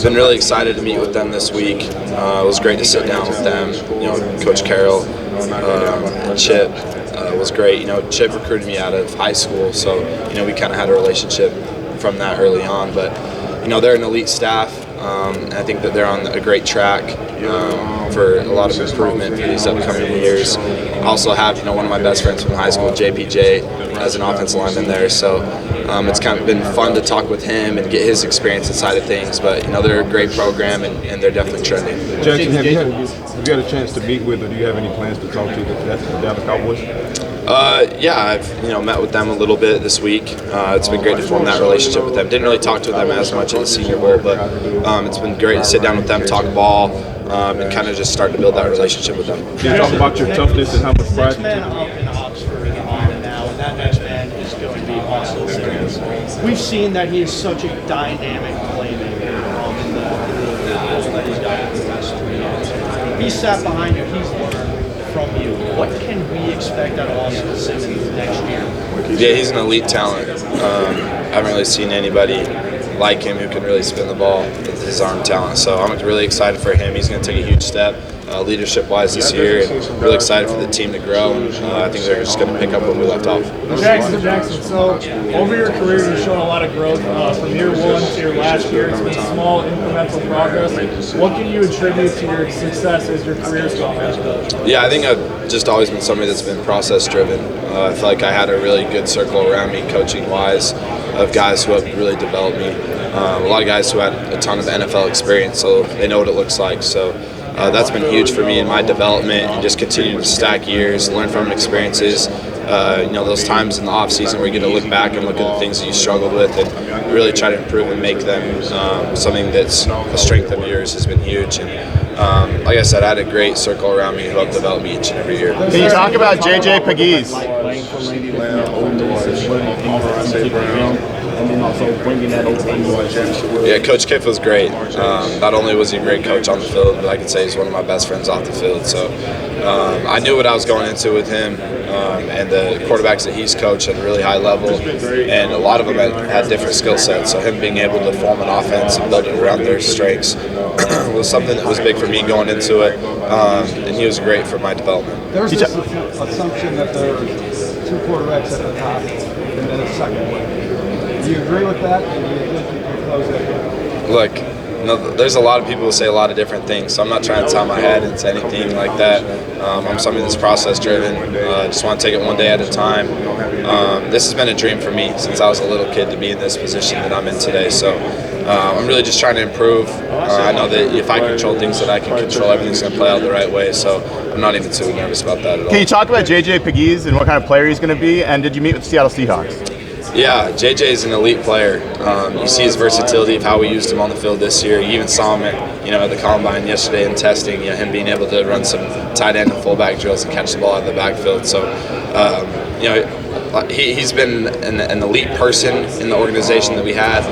Been really excited to meet with them this week. It was great to sit down with them. Coach Carroll and Chip was great. Chip recruited me out of high school, so we kind of had a relationship from that early on. But they're an elite staff. And I think that they're on a great track for a lot of improvement for these upcoming years. I also have one of my best friends from high school, JPJ, as an offensive lineman there. So it's kind of been fun to talk with him and get his experience inside of things. But they're a great program and they're definitely trending. Jaxson, have you had a chance to meet with, or do you have any plans to talk to the Dallas Cowboys? Yeah, I've met with them a little bit this week. It's been great to form that relationship with them. Didn't really talk to them as much at the Senior Bowl, but it's been great to sit down with them, talk ball, and kind of just start to build that relationship with them. Can you talk about your toughness and how much pride you take? Up in Oxford now, and that next man is going to be Austin Simmons. We've seen that he is such a dynamic playmaker in the that he's got in the last 3 years. He sat behind you. He's learned from you. What can we expect out of Austin Simmons next year? Yeah, he's an elite talent. I haven't really seen anybody like him who can really spin the ball with his arm talent. So I'm really excited for him. He's going to take a huge step leadership-wise this year, and really excited for the team to grow. I think they're just going to pick up where we left off. Jaxson, so over your career, you've shown a lot of growth from year one to your last year. It's been small, incremental progress. What can you attribute to your success as your career's gone? Yeah, I think I've just always been somebody that's been process-driven. I feel like I had a really good circle around me, coaching-wise, of guys who have really developed me. A lot of guys who had a ton of NFL experience, so they know what it looks like. So that's been huge for me in my development, and just continue to stack years, learn from experiences. Those times in the off season where you get to look back and look at the things that you struggled with and really try to improve and make them something that's a strength of yours has been huge. And like I said, I had a great circle around me who helped develop me each and every year. Can you talk about JJ Pegues? And then also bringing that over. Yeah, Coach Kiff was great. Not only was he a great coach on the field, but I could say he's one of my best friends off the field. So I knew what I was going into with him, and the quarterbacks that he's coached at a really high level, and a lot of them had different skill sets. So him being able to form an offense and build it around their strengths was something that was big for me going into it, and he was great for my development. There's this assumption that there's 2 quarterbacks at the top and then a second one. Do you agree with that? And do you think you can close it? Look, there's a lot of people who say a lot of different things, so I'm not trying to tie my head into anything like that. I'm somebody that's process-driven. Just want to take it one day at a time. This has been a dream for me since I was a little kid to be in this position that I'm in today. So I'm really just trying to improve. I know that if I control things that I can control, everything's going to play out the right way. So I'm not even too nervous about that at all. Can you talk about JJ Pegues and what kind of player he's going to be? And did you meet with the Seattle Seahawks? Yeah, JJ is an elite player. You see his versatility of how we used him on the field this year. You even saw him at the combine yesterday in testing. Him being able to run some tight end and fullback drills and catch the ball out of the backfield. So, he's been an elite person in the organization that we had.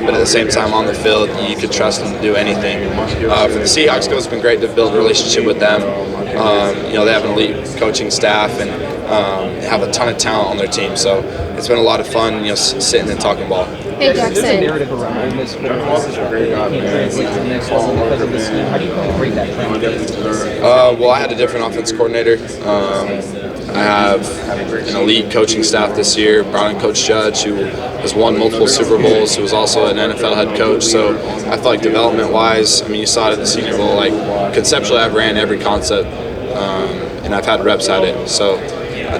But at the same time, on the field, you could trust him to do anything. For the Seahawks, it's been great to build a relationship with them. They have an elite coaching staff and have a ton of talent on their team. So it's been a lot of fun, sitting and talking ball. Hey, Jaxson. Narrative around Ole Miss translate to the next level because of the scheme. How do you kind of break that transition? Well, I had a different offense coordinator. I have an elite coaching staff this year. Brown and Coach Judge, who has won multiple Super Bowls, who was also an NFL head coach. So I feel like development-wise, you saw it at the Senior Bowl. Conceptually, I've ran every concept, and I've had reps at it. So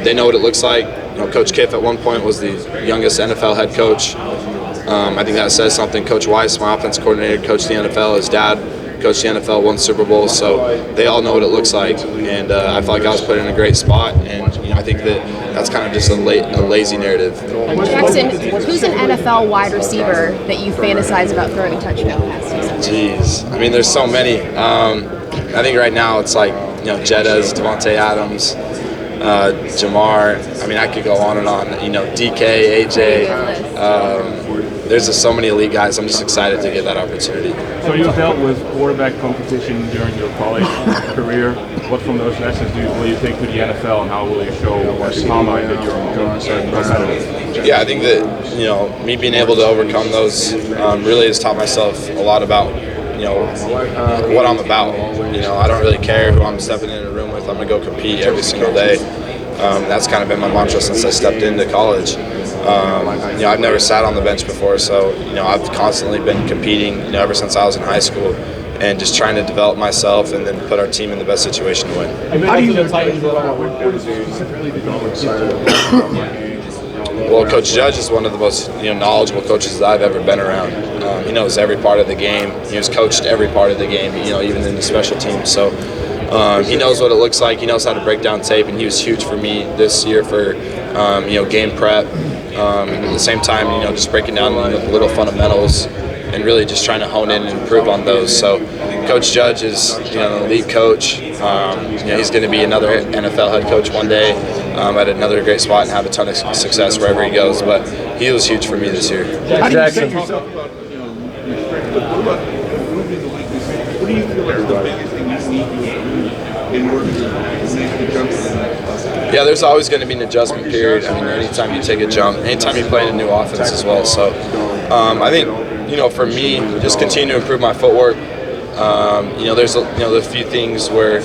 they know what it looks like. Coach Kiff at one point was the youngest NFL head coach. I think that says something. Coach Weiss, my offense coordinator, coached the NFL. His dad coached the NFL, won Super Bowl, so they all know what it looks like. And I feel like I was put in a great spot, and I think that's kind of just a lazy narrative. Jaxson, who's an NFL wide receiver that you fantasize about throwing a touchdown pass to? Jeez, there's so many. I think right now it's like Jettas, Devontae Adams, Jamar. I could go on and on. DK, AJ. there's just so many elite guys. I'm just excited to get that opportunity. So you dealt with quarterback competition during your college career. What from those lessons will you take to the NFL, and how will you show the combine that you're competitive? Yeah, I think that me being able to overcome those really has taught myself a lot about what I'm about. I don't really care who I'm stepping in a room with. I'm gonna go compete every single day. That's kind of been my mantra since I stepped into college. I've never sat on the bench before, so I've constantly been competing ever since I was in high school, and just trying to develop myself and then put our team in the best situation to win. How do you Titans? Well, Coach Judge is one of the most knowledgeable coaches that I've ever been around. He knows every part of the game. He was coached every part of the game, even in the special teams. So he knows what it looks like. He knows how to break down tape, and he was huge for me this year for game prep. And at the same time, just breaking down the little fundamentals and really just trying to hone in and improve on those. So Coach Judge is an elite coach. He's going to be another NFL head coach one day at another great spot and have a ton of success wherever he goes. But he was huge for me this year. Jaxson. What do you feel like the biggest thing you need to do in order to make the jump? Yeah, there's always going to be an adjustment period. I mean, anytime you take a jump, anytime you play in a new offense as well. So I think, for me, just continue to improve my footwork. There's a few things where,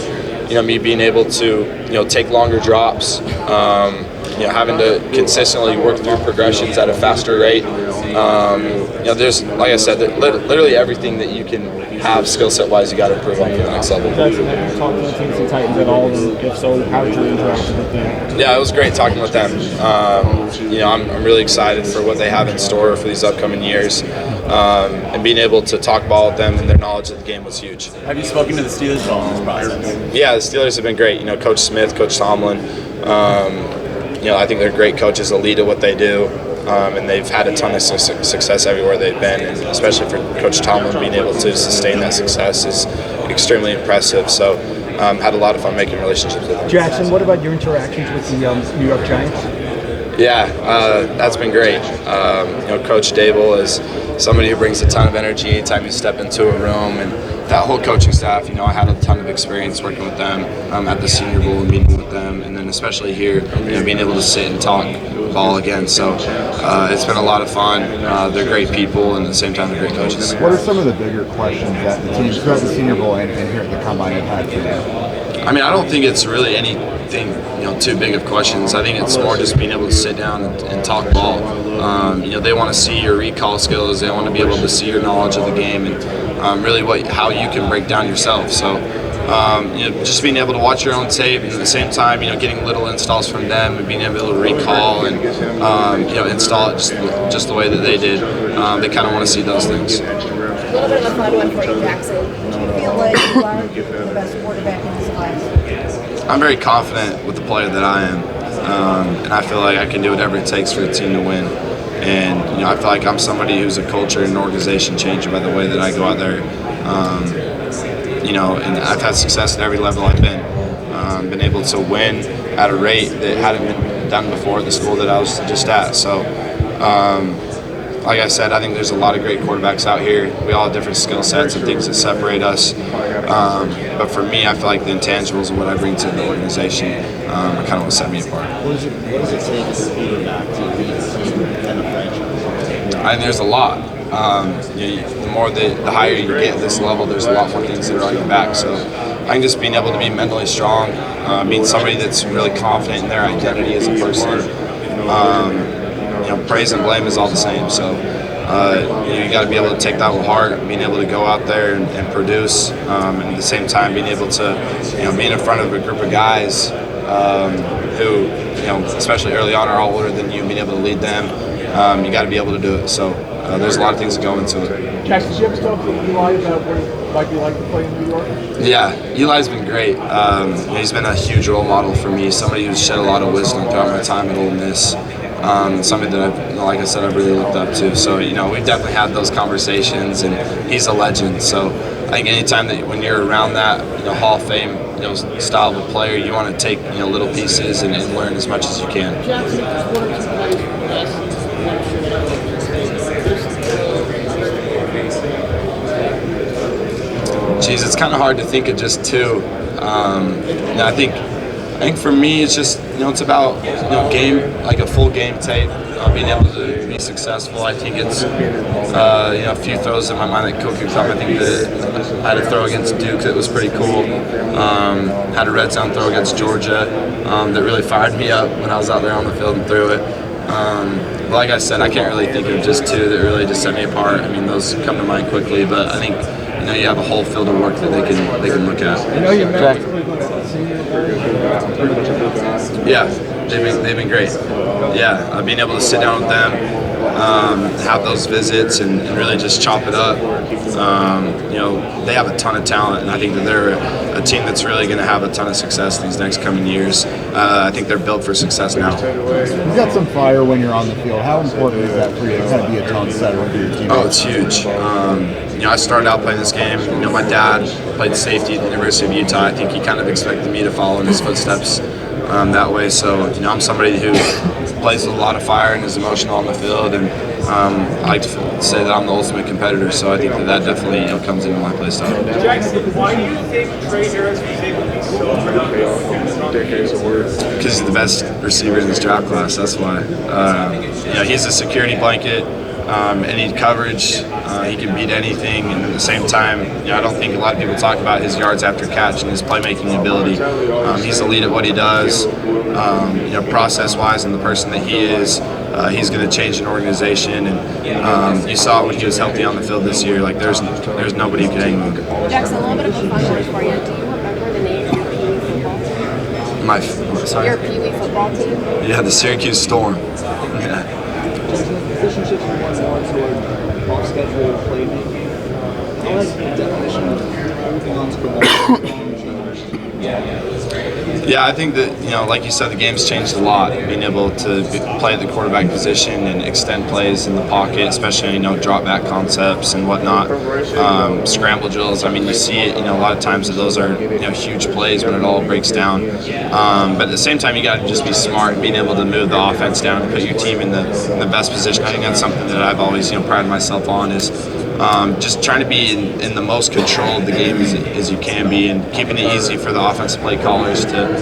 me being able to, take longer drops, having to consistently work through progressions at a faster rate. There's, like I said, literally everything that you can have skill set wise, you got to improve on for the next level. Jaxson, have you talked to the Tennessee Titans at all? And if so, how did you interact with them? Yeah, it was great talking with them. I'm really excited for what they have in store for these upcoming years, and being able to talk ball with them and their knowledge of the game was huge. Have you spoken to the Steelers at all in this process? Yeah, the Steelers have been great. Coach Smith, Coach Tomlin. I think they're great coaches, a lead at what they do. And they've had a ton of success everywhere they've been, and especially for Coach Tomlin being able to sustain that success is extremely impressive. So had a lot of fun making relationships with them. Jaxson, what about your interactions with the New York Giants? Yeah, that's been great. Coach Dable is somebody who brings a ton of energy anytime you step into a room, and that whole coaching staff, I had a ton of experience working with them at the Senior Bowl and meeting with them, and then especially here, being able to sit and talk ball again. So it's been a lot of fun. They're great people, and at the same time, they're great coaches. What are some of the bigger questions that the teams throughout the Senior Bowl and here at the Combine have had for you? I mean, I don't think it's really anything, too big of questions. I think it's more just being able to sit down and talk ball. They want to see your recall skills. They want to be able to see your knowledge of the game and really how you can break down yourself. So, just being able to watch your own tape and at the same time, getting little installs from them and being able to recall and, install it just the way that they did. They kind of want to see those things. A little bit of a fun one for you, Jaxson. Do you feel like you are the best quarterback in this class? I'm very confident with the player that I am, and I feel like I can do whatever it takes for the team to win. And I feel like I'm somebody who's a culture and organization changer by the way that I go out there. And I've had success at every level I've been. Been able to win at a rate that hadn't been done before at the school that I was just at. So, like I said, I think there's a lot of great quarterbacks out here. We all have different skill sets and things that separate us. But for me, I feel like the intangibles of what I bring to the organization are kind of what set me apart. What does it take as a quarterback to lead a team and a franchise? I think there's a lot. The higher you get at this level, there's a lot more things that are on your back. So I think just being able to be mentally strong, being somebody that's really confident in their identity as a person. Praise and blame is all the same. So you got to be able to take that with heart, being able to go out there and produce, and at the same time being able to, being in front of a group of guys who, especially early on, are all older than you, being able to lead them. You got to be able to do it. So there's a lot of things that go into it. Jaxson, did you ever talk to Eli about what it might be like to play in New York? Yeah, Eli's been great. He's been a huge role model for me, somebody who's shed a lot of wisdom throughout my time at Ole Miss. Something that like I said, I've really looked up to. So, we've definitely had those conversations, and he's a legend. So I think anytime that when you're around that, Hall of Fame, style of a player, you want to take, little pieces and learn as much as you can. Jaxson, just one or two plays from the last Geez, it's kind of hard to think of just two. I think for me, it's just it's about game, like a full game tape, being able to be successful. I think it's a few throws in my mind that could come. I think that I had a throw against Duke that was pretty cool. Had a red zone throw against Georgia that really fired me up when I was out there on the field and threw it. But like I said, I can't really think of just two that really just set me apart. I mean, those come to mind quickly, but I think you have a whole field of work that they can look at. You met with Cleveland at the Senior Bowl. Yeah, they've been great. Yeah, being able to sit down with them, have those visits, and really just chop it up. They have a ton of talent, and I think that they're a team that's really going to have a ton of success these next coming years. I think they're built for success now. You got some fire when you're on the field. How important is that for you to kind of be a tone setter for your team? Oh, it's huge. I started out playing this game. My dad played safety at the University of Utah. I think he kind of expected me to follow in his footsteps that way. So, I'm somebody who plays with a lot of fire and is emotional on the field, and I like to say that I'm the ultimate competitor. So I think that definitely comes into my play style. Jaxson, why do you think Trey Harris was able to be so productive? Because he's the best receiver in this draft class. That's why. He's a security blanket. Any coverage, he can beat anything, and at the same time, I don't think a lot of people talk about his yards after catch and his playmaking ability. He's elite at what he does, process-wise, and the person that he is. He's going to change an organization, and you saw it when he was healthy on the field this year. Like there's nobody who can hang with him. Jaxson, a little bit of a fun one for you. Do you remember the name of your Pee Wee football team? Your Pee Wee football team? Yeah, the Syracuse Storm. Yeah. Relationships with one toward off-schedule playmaking. How has the definition of everything on football? Yeah, I think that, like you said, the game's changed a lot. Being able to play at the quarterback position and extend plays in the pocket, especially, drop back concepts and whatnot, scramble drills. I mean, you see it, a lot of times that those are, huge plays when it all breaks down. But at the same time, you got to just be smart, being able to move the offense down and put your team in the best position. I think that's something that I've always, prided myself on is just trying to be in the most control of the game as you can be, and keeping it easy for the offensive play callers to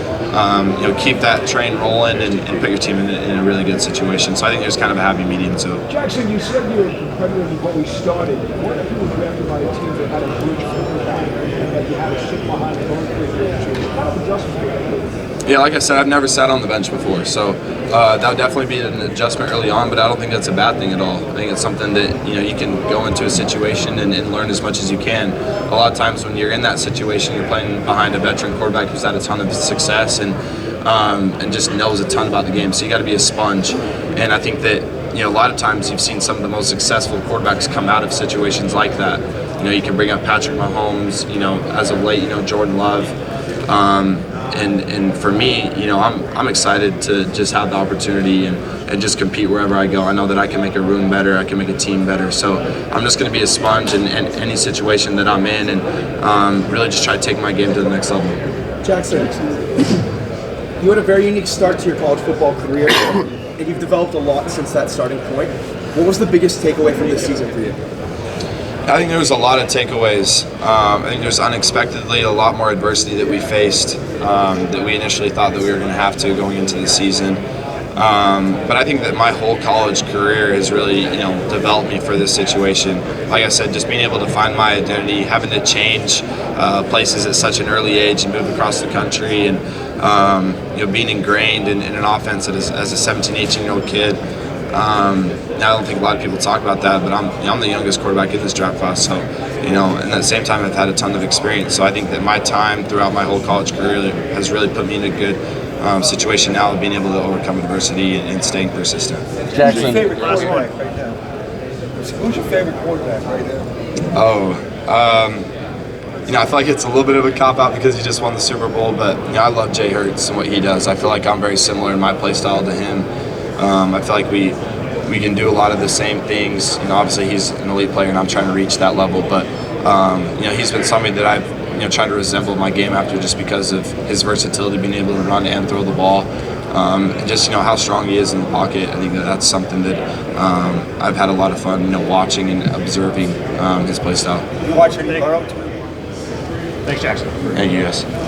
keep that train rolling and put your team in a really good situation. So I think there's kind of a happy medium to it. Jaxson, you said you were competitive before we started. What if you were drafted by a team that had a huge quarterback and that you had to sit behind the ball for what kind of adjustment were you? Yeah, like I said, I've never sat on the bench before, so that would definitely be an adjustment early on, but I don't think that's a bad thing at all. I think it's something that you can go into a situation and learn as much as you can. A lot of times when you're in that situation, you're playing behind a veteran quarterback who's had a ton of success and just knows a ton about the game, so you got to be a sponge. And I think that a lot of times you've seen some of the most successful quarterbacks come out of situations like that. You can bring up Patrick Mahomes, as of late, Jordan Love. And for me, I'm excited to just have the opportunity and just compete wherever I go. I know that I can make a room better, I can make a team better. So I'm just going to be a sponge in any situation that I'm in, and really just try to take my game to the next level. Jaxson, you had a very unique start to your college football career, and you've developed a lot since that starting point. What was the biggest takeaway from this season for you? I think there was a lot of takeaways. I think there's unexpectedly a lot more adversity that we faced that we initially thought that we were going to have to going into the season. But I think that my whole college career has really, developed me for this situation. Like I said, just being able to find my identity, having to change places at such an early age and move across the country, and being ingrained in an offense as a 17, 18-year-old kid. I don't think a lot of people talk about that, but I'm the youngest quarterback in this draft class, so and at the same time I've had a ton of experience. So I think that my time throughout my whole college career has really put me in a good situation now of being able to overcome adversity and staying persistent. Jaxson, who's your favorite quarterback right now? Who's your favorite quarterback right now? I feel like it's a little bit of a cop-out because he just won the Super Bowl, but I love Jay Hurts and what he does. I feel like I'm very similar in my play style to him. I feel like we can do a lot of the same things. Obviously he's an elite player and I'm trying to reach that level, but he's been somebody that I've tried to resemble my game after, just because of his versatility, being able to run and throw the ball, and just how strong he is in the pocket. I think that's something that I've had a lot of fun watching and observing his play style. You watch any Burrow too? Thanks, Jackson. Thank you guys.